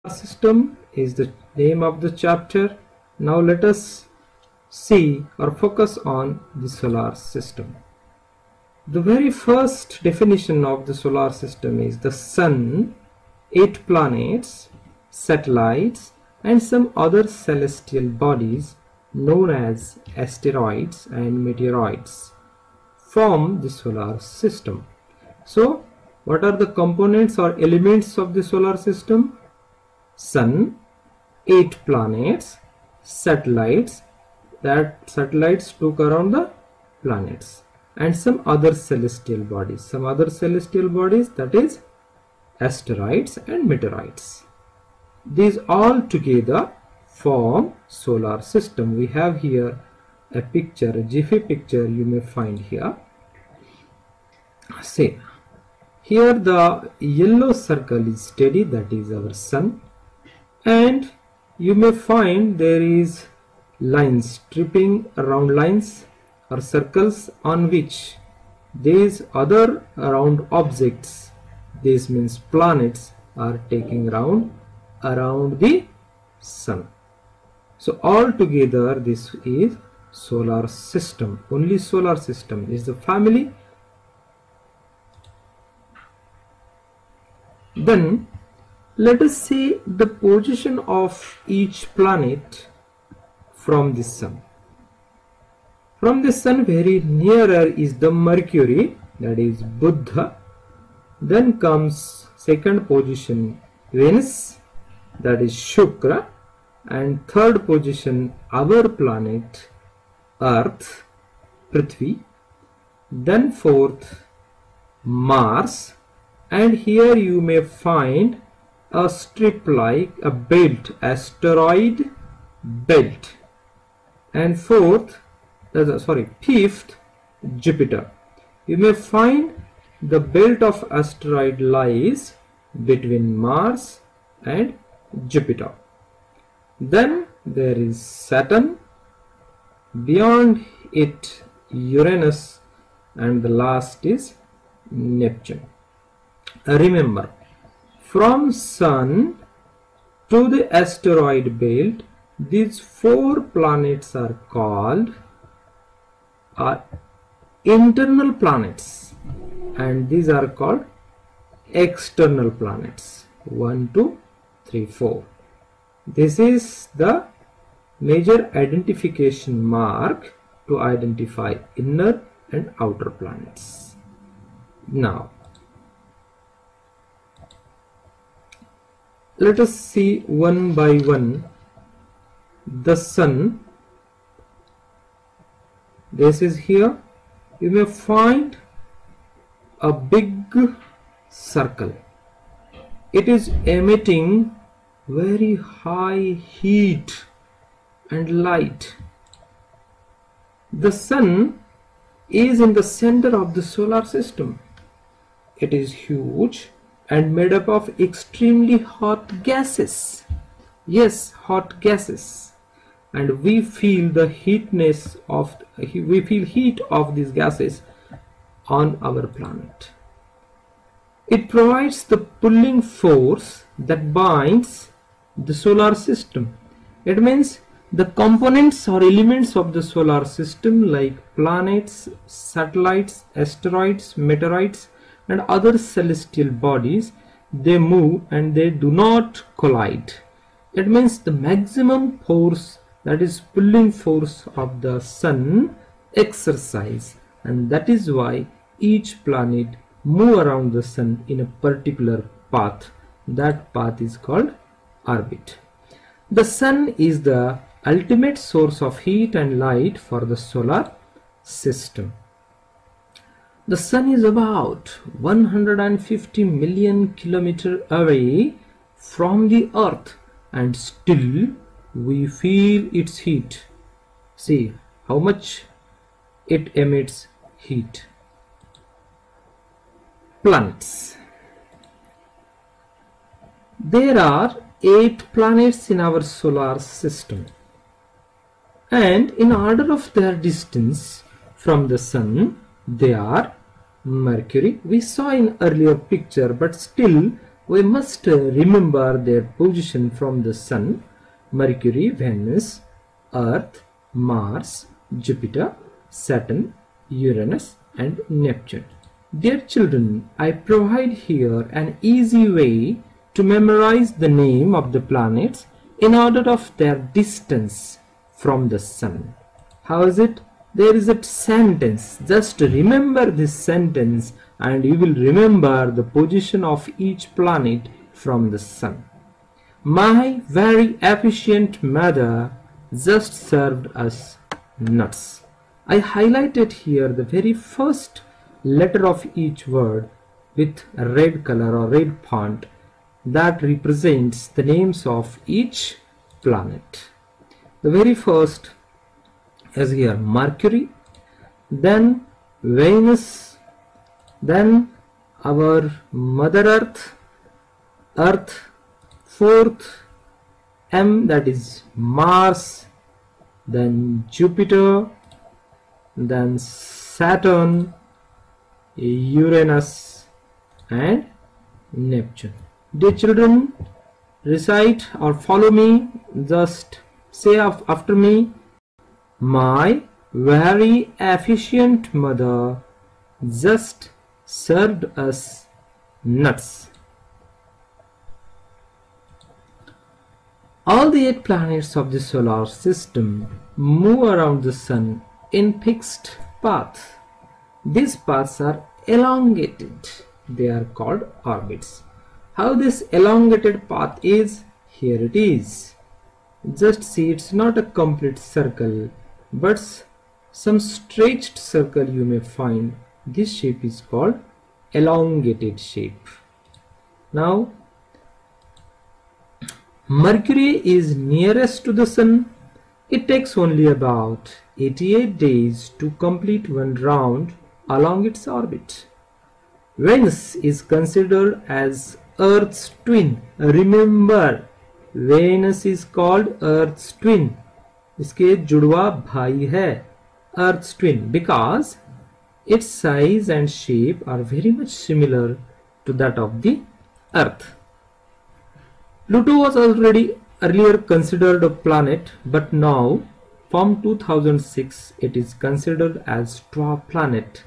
System is the name of the chapter. Now let us see or focus on the solar system. The very first definition of the solar system is the Sun, 8 planets, satellites and some other celestial bodies known as asteroids and meteoroids form the solar system. So what are the components or elements of the solar system? Sun, 8 planets, satellites, that satellites took around the planets, and some other celestial bodies. Some other celestial bodies, that is asteroids and meteoroids. These all together form solar system. We have here a picture, a GIF picture you may find here. See, here the yellow circle is steady, that is our Sun. And you may find there is lines, stripping around lines or circles on which these other round objects, this means planets, are taking round around the Sun. So altogether this is solar system. Only solar system is the family. Then let us see the position of each planet from the Sun. From the Sun very nearer is the Mercury, that is Buddha. Then comes second position Venus, that is Shukra, and third position our planet Earth, Prithvi. Then fourth Mars, and here you may find a strip like a belt, asteroid belt. And fifth Jupiter. You may find the belt of asteroid lies between Mars and Jupiter. Then there is Saturn, beyond it Uranus, and the last is Neptune. Remember, from Sun to the asteroid belt, these 4 planets are called internal planets, and these are called external planets. 1, 2, 3, 4. This is the major identification mark to identify inner and outer planets. Now let us see one by one. The Sun, this is here. You may find a big circle. It is emitting very high heat and light. The Sun is in the center of the solar system. It is huge and made up of extremely hot gases. Yes, hot gases. And we feel the heat of these gases on our planet. It provides the pulling force that binds the solar system. It means the components or elements of the solar system like planets, satellites, asteroids, meteoroids and other celestial bodies, they move and they do not collide. It means the maximum force, that is pulling force of the Sun, exercise, and that is why each planet move around the Sun in a particular path. That path is called orbit. The Sun is the ultimate source of heat and light for the solar system. The Sun is about 150 million kilometers away from the Earth, and still we feel its heat. See how much it emits heat. Planets. There are 8 planets in our solar system, and in order of their distance from the Sun, they are Mercury. We saw in earlier picture, but still we must remember their position from the Sun: Mercury, Venus, Earth, Mars, Jupiter, Saturn, Uranus and Neptune. Dear children, I provide here an easy way to memorize the name of the planets in order of their distance from the Sun. How is it? There is a sentence. Just remember this sentence and you will remember the position of each planet from the Sun. My very efficient mother just served us nuts. I highlighted here the very first letter of each word with a red color or red font that represents the names of each planet. The very first is here Mercury, then Venus, then our Mother Earth, fourth M, that is Mars, then Jupiter, then Saturn, Uranus and Neptune. Dear children, recite or follow me, just say after me: my very efficient mother just served us nuts. All the 8 planets of the solar system move around the Sun in fixed paths. These paths are elongated. They are called orbits. How this elongated path is? Here it is. Just see, it's not a complete circle, but some stretched circle you may find. This shape is called elongated shape. Now, Mercury is nearest to the Sun. It takes only about 88 days to complete one round along its orbit. Venus is considered as Earth's twin. Remember, Venus is called Earth's twin. इसके जुड़वा भाई है, Earth's twin, because its size and shape are very much similar to that of the Earth. Pluto was already earlier considered a planet, but now from 2006 it is considered as dwarf planet,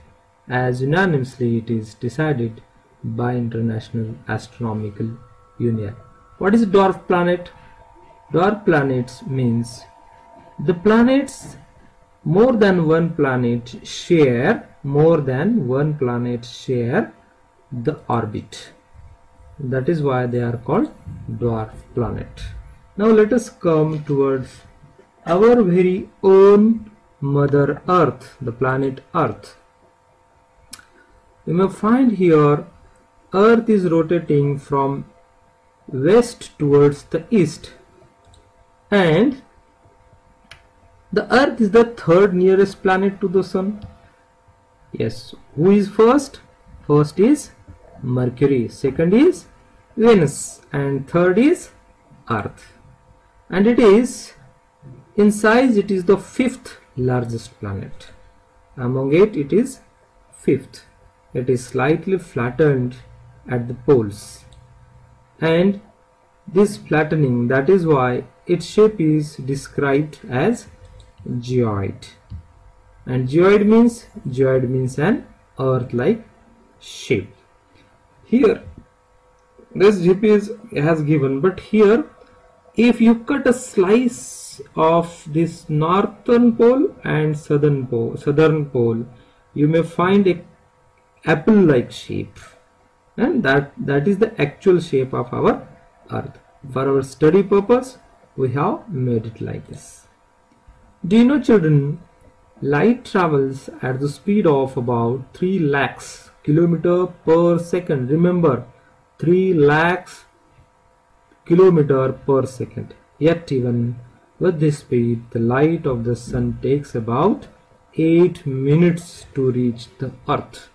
as unanimously it is decided by International Astronomical Union. What is dwarf planet? Dwarf planets means the planets more than one planet share the orbit. That is why they are called dwarf planet. Now let us come towards our very own Mother Earth, the planet Earth. You may find here Earth is rotating from west towards the east, and the Earth is the third nearest planet to the Sun. Yes, who is first? First is Mercury, second is Venus, and third is Earth. And it is, in size, it is the 5th largest planet. Among it is 5th. It is slightly flattened at the poles, and this flattening, that is why its shape is described as geoid. And geoid means an earth-like shape. Here this shape has given, but here if you cut a slice of this northern pole and southern pole, you may find a apple-like shape, and that is the actual shape of our Earth. For our study purpose, we have made it like this. Do you know, children, light travels at the speed of about 3 lakhs kilometer per second. Remember, 3 lakhs kilometer per second. Yet even with this speed, the light of the Sun takes about 8 minutes to reach the Earth.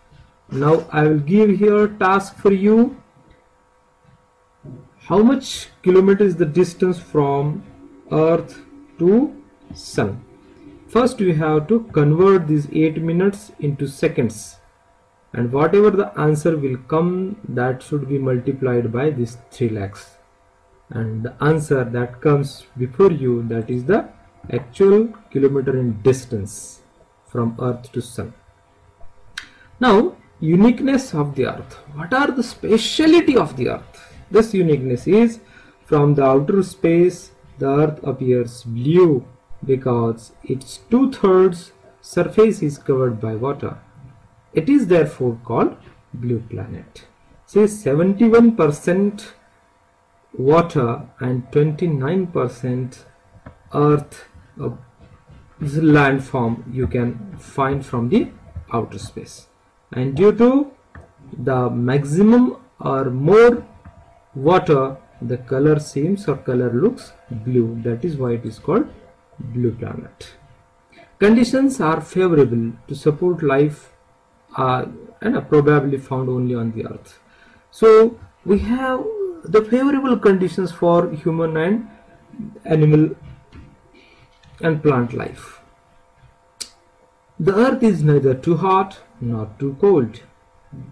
Now I will give here a task for you. How much kilometer is the distance from Earth to Sun? First we have to convert these 8 minutes into seconds. and whatever the answer will come, that should be multiplied by this 3 lakhs, and the answer that comes before you, that is the actual kilometer in distance from Earth to Sun. Now, uniqueness of the Earth. What are the speciality of the Earth? This uniqueness is, from the outer space the Earth appears blue because its 2/3 surface is covered by water. It is therefore called blue planet. Say 71% water and 29% Earth landform you can find from the outer space, and due to the maximum or more water, the color seems or color looks blue. That is why it is called blue planet. Conditions are favorable to support life and are probably found only on the Earth. So we have the favorable conditions for human and animal and plant life. The Earth is neither too hot nor too cold.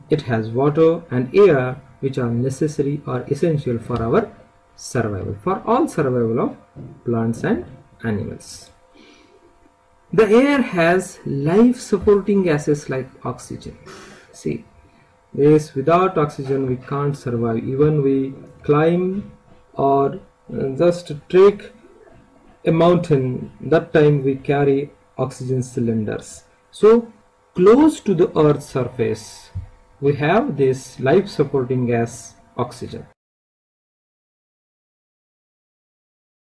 It has water and air which are necessary or essential for our survival, for all survival of plants and animals. The air has life supporting gases like oxygen. See, yes, without oxygen we can't survive. Even we climb or just trek a mountain, that time we carry oxygen cylinders. So close to the Earth's surface we have this life supporting gas, oxygen.